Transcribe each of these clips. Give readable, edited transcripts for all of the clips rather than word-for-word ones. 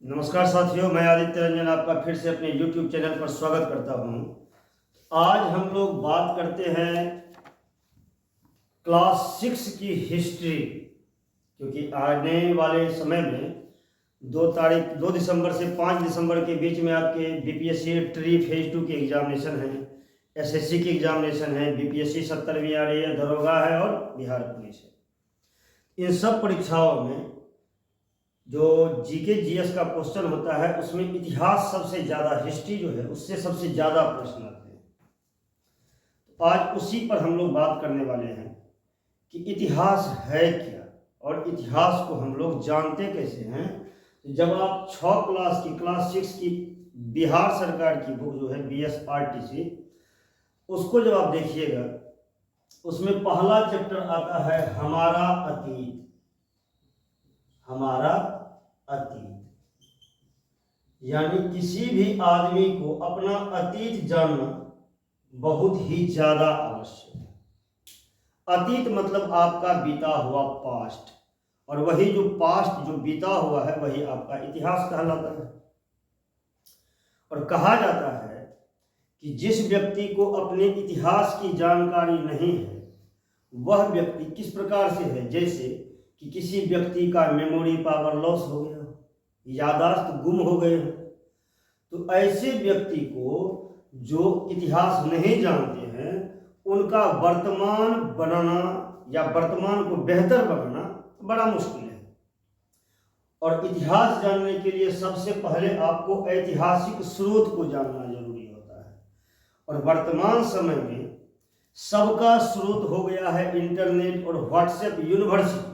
नमस्कार साथियों, मैं आदित्य रंजन आपका फिर से अपने YouTube चैनल पर स्वागत करता हूं। आज हम लोग बात करते हैं क्लास 6 की हिस्ट्री, क्योंकि आने वाले समय में 2 दिसंबर से 5 दिसंबर के बीच में आपके BPSC ट्री फेज 2 के एग्जामिनेशन हैं, SSC की एग्जामिनेशन है, BPSC 70वीं आ रही है, दरोगा है और बिहार पुलिस है। इन सब परीक्षाओं में जो जीके जीएस का क्वेश्चन होता है उसमें इतिहास सबसे ज़्यादा, हिस्ट्री जो है उससे सबसे ज़्यादा प्रश्न आते हैं। तो आज उसी पर हम लोग बात करने वाले हैं कि इतिहास है क्या और इतिहास को हम लोग जानते कैसे हैं। तो जब आप क्लास 6 की बिहार सरकार की बुक जो है BSRTC, उसको जब आप देखिएगा, उसमें पहला चैप्टर आता है हमारा अतीत। हमारा अतीत यानी किसी भी आदमी को अपना अतीत जानना बहुत ही ज्यादा आवश्यक है। अतीत मतलब आपका बीता हुआ पास्ट, और वही जो पास्ट जो बीता हुआ है वही आपका इतिहास कहलाता है। और कहा जाता है कि जिस व्यक्ति को अपने इतिहास की जानकारी नहीं है वह व्यक्ति किस प्रकार से है, जैसे कि किसी व्यक्ति का मेमोरी पावर लॉस हो गया, यादाश्त गुम हो गए। तो ऐसे व्यक्ति को जो इतिहास नहीं जानते हैं उनका वर्तमान बनाना या वर्तमान को बेहतर बनाना बड़ा मुश्किल है। और इतिहास जानने के लिए सबसे पहले आपको ऐतिहासिक स्रोत को जानना जरूरी होता है। और वर्तमान समय में सबका स्रोत हो गया है इंटरनेट और व्हाट्सएप यूनिवर्सिटी,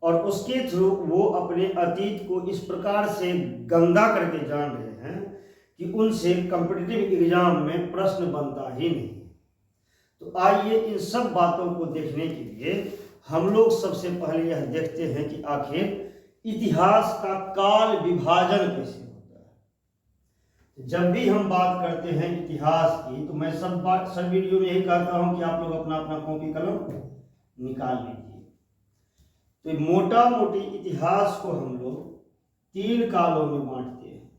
और उसके थ्रू वो अपने अतीत को इस प्रकार से गंदा करके जान रहे हैं कि उनसे कॉम्पिटिटिव एग्जाम में प्रश्न बनता ही नहीं। तो आइए इन सब बातों को देखने के लिए हम लोग सबसे पहले यह देखते हैं कि आखिर इतिहास का काल विभाजन कैसे होता है। जब भी हम बात करते हैं इतिहास की तो मैं सब वीडियो में यही कहता हूं कि आप लोग अपना अपना कॉपी कलम निकाल लीजिए। तो मोटा मोटी इतिहास को हम लोग 3 कालों में बांटते हैं।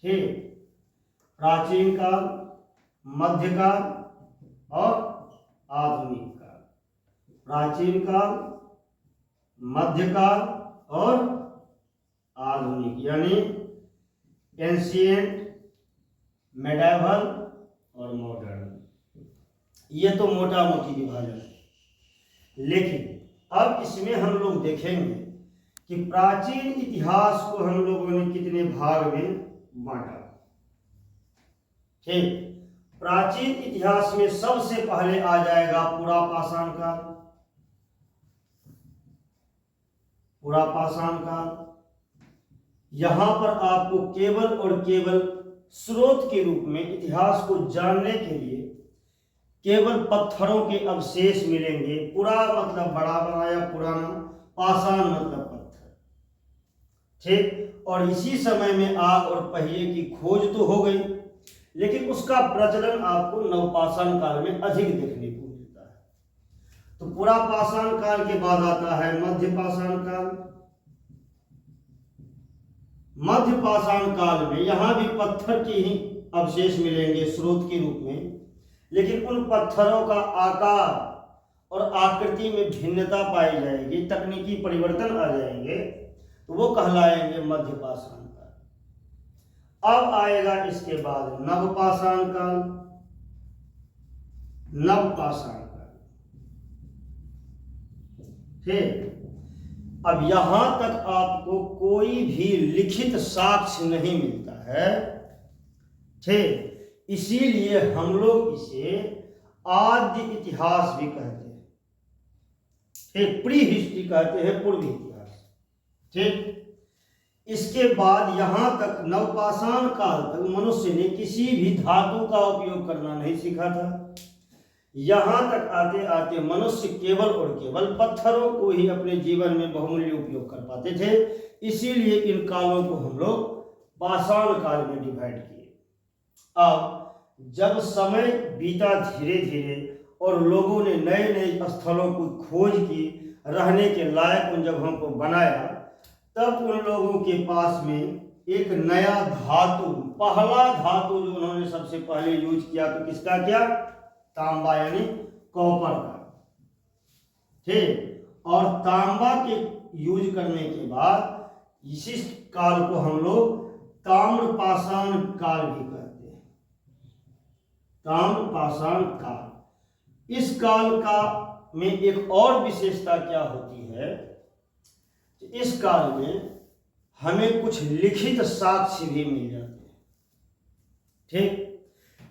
ठीक, प्राचीन काल, मध्यकाल और आधुनिक काल। प्राचीन काल, मध्यकाल और आधुनिक, यानी एंशिएंट, मेडाइवल और मॉडर्न। ये तो मोटा मोटी विभाजन है। लेकिन अब इसमें हम लोग देखेंगे कि प्राचीन इतिहास को हम लोगों ने कितने भाग में बांटा। ठीक, प्राचीन इतिहास में सबसे पहले आ जाएगा पुरापाषाण काल। पुरापाषाण काल, यहां पर आपको केवल और केवल स्रोत के रूप में इतिहास को जानने के लिए केवल पत्थरों के अवशेष मिलेंगे। पुरा मतलब बड़ा बनाया पुराना, पाषाण मतलब पत्थर। ठीक, और इसी समय में आग और पहिए की खोज तो हो गई, लेकिन उसका प्रचलन आपको नवपाषाण काल में अधिक देखने को मिलता है। तो पुरापाषाण काल के बाद आता है मध्यपाषाण काल। मध्यपाषाण काल में यहां भी पत्थर के ही अवशेष मिलेंगे स्रोत के रूप में, लेकिन उन पत्थरों का आकार और आकृति में भिन्नता पाई जाएगी, तकनीकी परिवर्तन आ जाएंगे, तो वो कहलाएंगे मध्यपाषाण काल। अब आएगा इसके बाद नवपाषाण काल। नवपाषाण काल, ठीक, अब यहां तक आपको कोई भी लिखित साक्ष्य नहीं मिलता है। ठीक, इसीलिए हम लोग इसे आद्य इतिहास भी कहते हैं। ठीक, प्री हिस्ट्री कहते हैं, पूर्व इतिहास। ठीक, इसके बाद यहां तक नवपाषाण काल तक मनुष्य ने किसी भी धातु का उपयोग करना नहीं सीखा था। यहां तक आते आते मनुष्य केवल और केवल पत्थरों को ही अपने जीवन में बहुमूल्य उपयोग कर पाते थे। इसीलिए इन कालों को हम लोग पाषाण काल में डिवाइड किए। अब जब समय बीता धीरे धीरे और लोगों ने नए नए स्थलों को खोज की, रहने के लायक उन जगहों को बनाया, तब उन लोगों के पास में एक नया धातु, पहला धातु जो उन्होंने सबसे पहले यूज किया तो किसका किया? तांबा यानी कॉपर का। ठीक, और तांबा के यूज करने के बाद इसी काल को हम लोग ताम्रपाषाण काल भी कहते हैं। ताम्रपाषाण काल, इस काल का में एक और विशेषता क्या होती है, इस काल में हमें कुछ लिखित साक्ष्य भी मिल जाते हैं। ठीक,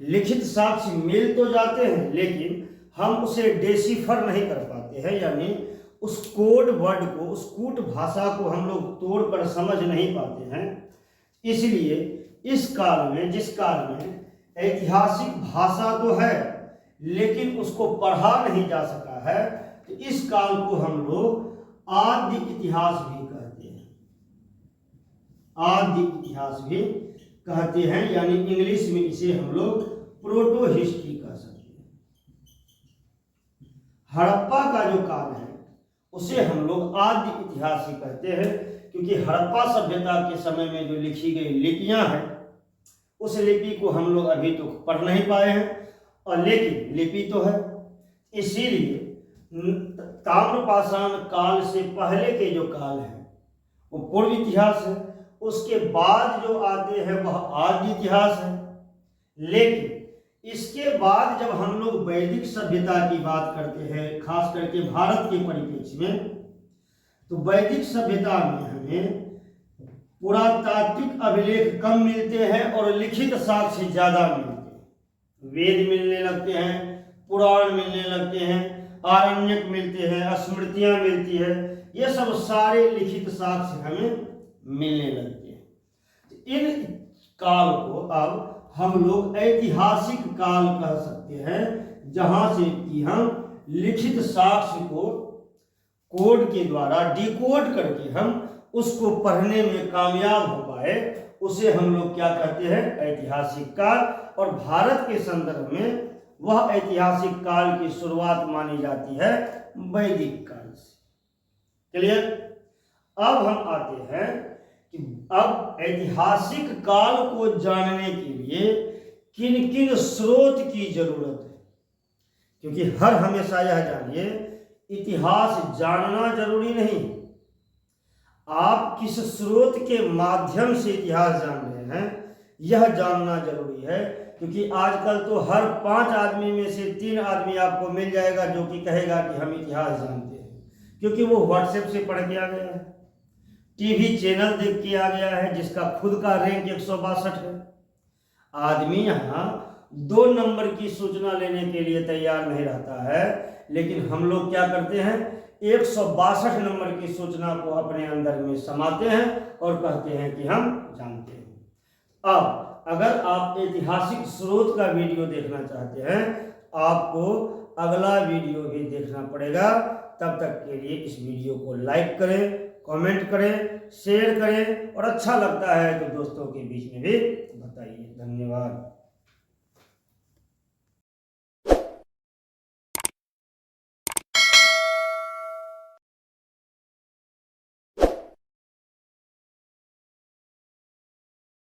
लिखित साक्ष्य मिल तो जाते हैं लेकिन हम उसे डेसिफर नहीं कर पाते हैं, यानी उस कोड वर्ड को, उस कूट भाषा को हम लोग तोड़कर समझ नहीं पाते हैं। इसलिए इस काल में, जिस काल में ऐतिहासिक भाषा तो है लेकिन उसको पढ़ा नहीं जा सका है, तो इस काल को हम लोग आदि इतिहास भी कहते हैं। आदि इतिहास भी कहते हैं, यानी इंग्लिश में इसे हम लोग प्रोटो हिस्ट्री कह सकते हैं। हड़प्पा का जो काल है उसे हम लोग आदि इतिहास ही कहते हैं, क्योंकि हड़प्पा सभ्यता के समय में जो लिखी गई लिपियां हैं उस लिपि को हम लोग अभी तो पढ़ नहीं पाए हैं, और लेकिन लिपि तो है। इसीलिए ताम्रपाषाण काल से पहले के जो काल है वो पूर्व इतिहास है, उसके बाद जो आते हैं वह आदि इतिहास है। लेकिन इसके बाद जब हम लोग वैदिक सभ्यता की बात करते हैं, खास करके भारत के परिप्रेक्ष्य में, तो वैदिक सभ्यता में हमें पुरातात्विक अभिलेख कम मिलते हैं और लिखित साक्ष्य ज्यादा मिलते हैं। वेद मिलने लगते हैं, पुराण मिलने लगते हैं, आरण्यक मिलते हैं, स्मृतियां मिलती है, ये सब सारे लिखित साक्ष्य हमें मिलने लगते हैं। इन काल को अब हम लोग ऐतिहासिक काल कह सकते हैं, जहां से कि हम लिखित साक्ष्य को कोड के द्वारा डिकोड करके हम उसको पढ़ने में कामयाब हो पाए, उसे हम लोग क्या कहते हैं? ऐतिहासिक काल। और भारत के संदर्भ में वह ऐतिहासिक काल की शुरुआत मानी जाती है वैदिक काल से। क्लियर? अब हम आते हैं कि अब ऐतिहासिक काल को जानने के लिए किन किन स्रोत की जरूरत है, क्योंकि हर हमेशा यह जानिए, इतिहास जानना जरूरी नहीं, आप किस स्रोत के माध्यम से इतिहास जान रहे हैं यह जानना जरूरी है। क्योंकि आजकल तो हर 5 आदमी में से 3 आदमी आपको मिल जाएगा जो कि कहेगा कि हम इतिहास जानते हैं, क्योंकि वो व्हाट्सएप से पढ़ के आ गया है, टीवी चैनल देख के आ गया है जिसका खुद का रैंक 162 है। आदमी यहाँ 2 नंबर की सूचना लेने के लिए तैयार नहीं रहता है, लेकिन हम लोग क्या करते हैं? 162 नंबर की सूचना को अपने अंदर में समाते हैं और कहते हैं कि हम जानते हैं। अब अगर आप ऐतिहासिक स्रोत का वीडियो देखना चाहते हैं, आपको अगला वीडियो भी देखना पड़ेगा। तब तक के लिए इस वीडियो को लाइक करें, कमेंट करें, शेयर करें, और अच्छा लगता है तो दोस्तों के बीच में भी बताइए। धन्यवाद।